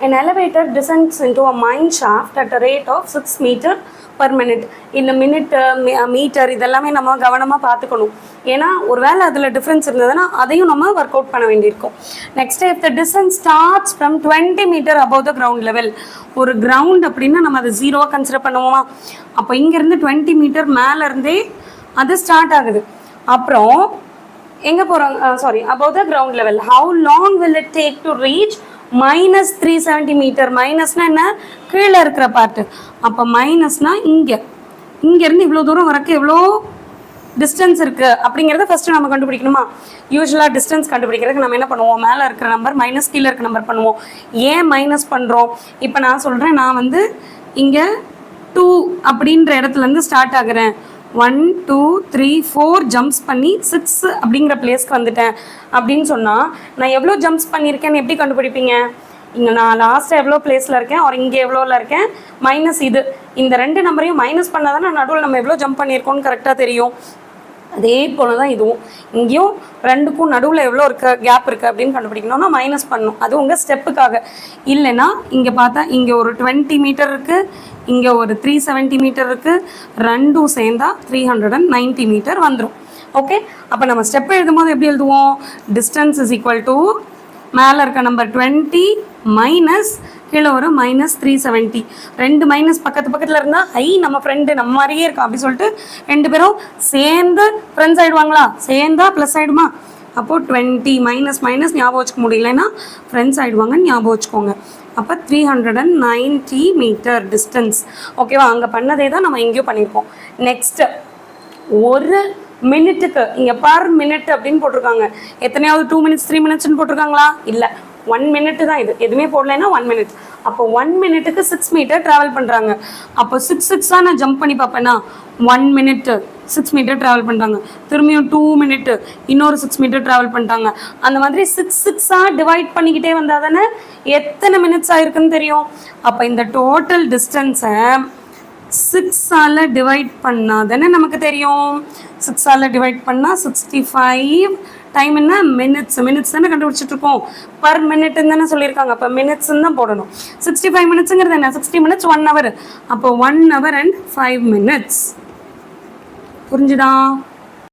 an elevator descends into a mine shaft at a rate of 6 meter per minute. இந்த minute metre இதெல்லாமே நம்ம கவனமாக பார்த்துக்கணும். ஏன்னா ஒரு வேளை அதில் டிஃப்ரென்ஸ் இருந்ததுன்னா அதையும் நம்ம ஒர்க் அவுட் பண்ண வேண்டியிருக்கும். Next if the descent starts from 20 meter above the ground level. ஒரு கிரவுண்ட் அப்படின்னா நம்ம அதை ஜீரோவாக கன்சிடர் பண்ணுவோமா? அப்போ இங்கேருந்து 20 மீட்டர் மேலேருந்தே அது ஸ்டார்ட் ஆகுது. அப்புறம் எங்கே போகிறாங்க? Sorry, above the ground level. How long will it take to reach minus 370 metre? மைனஸ்னால் என்ன? கீழே இருக்கிற பார்ட்டு. அப்போ மைனஸ்னால் இங்கேருந்து இவ்வளோ தூரம் வரைக்கும் எவ்வளோ டிஸ்டன்ஸ் இருக்குது அப்படிங்கிறத ஃபஸ்ட்டு நம்ம கண்டுபிடிக்கணுமா? யூஸ்வலாக டிஸ்டன்ஸ் கண்டுபிடிக்கிறதுக்கு நம்ம என்ன பண்ணுவோம்? மேலே இருக்கிற நம்பர் மைனஸ் கீழே இருக்கிற நம்பர் பண்ணுவோம். ஏன் மைனஸ் பண்ணுறோம்? இப்போ நான் சொல்கிறேன், நான் வந்து இங்கே 2 அப்படின்ற இடத்துலேருந்து ஸ்டார்ட் ஆகுறேன். 1 2 3 4 ஜம்ப்ஸ் பண்ணி 6 அப்படிங்கிற பிளேஸ்க்கு வந்துட்டேன் அப்படின்னு சொன்னால் நான் எவ்வளோ ஜம்ப்ஸ் பண்ணியிருக்கேன்னு எப்படி கண்டுபிடிப்பீங்க? இங்கே நான் லாஸ்ட்டாக எவ்வளோ பிளேஸில் இருக்கேன், ஒரு இங்கே எவ்வளோவில் இருக்கேன், மைனஸ் இந்த 2 நம்பரையும் மைனஸ் பண்ணால் தானே நடுவில் நம்ம எவ்வளோ ஜம்ப் பண்ணியிருக்கோன்னு கரெக்டாக தெரியும். அதே போல் தான் இதுவும். இங்கேயும் 2க்கும் நடுவில் எவ்வளோ கேப் இருக்குது அப்படின்னு கண்டுபிடிக்கணும்னா மைனஸ் பண்ணணும். அது உங்கள் ஸ்டெப்புக்காக. இல்லைன்னா இங்கே பார்த்தா இங்கே ஒரு 20 மீட்டர் இருக்குது, இங்கே ஒரு 370 மீட்டர் இருக்குது, 2 சேர்ந்தா 390 மீட்டர் வந்துடும். ஓகே, அப்போ நம்ம ஸ்டெப் எழுதும் போது எப்படி எழுதுவோம்? டிஸ்டன்ஸ் இஸ் ஈக்குவல் டு மேலே இருக்க நம்பர் 20 மைனஸ் கீழே ஒரு மைனஸ் 370. 2 மைனஸ் பக்கத்தில் இருந்தால் நம்ம ஃப்ரெண்டு நம்ம மாதிரியே இருக்கா அப்படி சொல்லிட்டு 2 பேரும் சேர்ந்து ஃப்ரெண்ட்ஸ் ஆகிடுவாங்களா? சேர்ந்தா ப்ளஸ் ஆகிடுமா? அப்போது 20 மைனஸ் மைனஸ் ஞாபகம் வச்சுக்க முடியலன்னா ஃப்ரெண்ட்ஸ் ஆகிடுவாங்கன்னு ஞாபகம் வச்சுக்கோங்க. அப்போ 390 மீட்டர் டிஸ்டன்ஸ். ஓகேவா? அங்கே பண்ணதே தான் நம்ம எங்கேயும் பண்ணியிருக்கோம். நெக்ஸ்ட்டு ஒரு மினிட்டுக்கு இங்கே பர் மினிட் அப்படின்னு போட்டிருக்காங்க. எத்தனையாவது 2 மினிட்ஸ் 3 மினிட்ஸ்ன்னு போட்டிருக்காங்களா? இல்லை, 1 மினிட்டு தான். இது எதுவுமே போடலைன்னா 1 மினிட். அப்போ 1 மினிட்டுக்கு 6 மீட்டர் ட்ராவல் பண்ணுறாங்க. அப்போ 6 நான் ஜம்ப் பண்ணி பார்ப்பேன்னா 1 மினிட்டு 6 மீட்டர் ட்ராவல் பண்ணுறாங்க. திரும்பியும் 2 மினிட்டு இன்னொரு 6 மீட்டர் ட்ராவல் பண்ணிட்டாங்க. அந்த மாதிரி 6 டிவைட் பண்ணிக்கிட்டே வந்தால் தானே எத்தனை மினிட்ஸ் ஆகிருக்குன்னு தெரியும். அப்போ இந்த டோட்டல் டிஸ்டன்ஸை 6ஆல் டிவைட் பண்ணால் தானே நமக்கு தெரியும். 6ஆல் டிவைட் பண்ணால் 65. டைம் என்ன? மினிட்ஸ் தானே கண்டுபிடிச்சிட்ருக்கோம். பர் மினிட்னு தானே சொல்லியிருக்காங்க. அப்போ மினிட்ஸ்ன்னு தான் போடணும். 65 மினிட்ஸுங்கிறது என்ன? 60 மினிட்ஸ் 1 ஹவர். அப்போ 1 ஹவர் அண்ட் 5 மினிட்ஸ். புரிஞ்சுதா?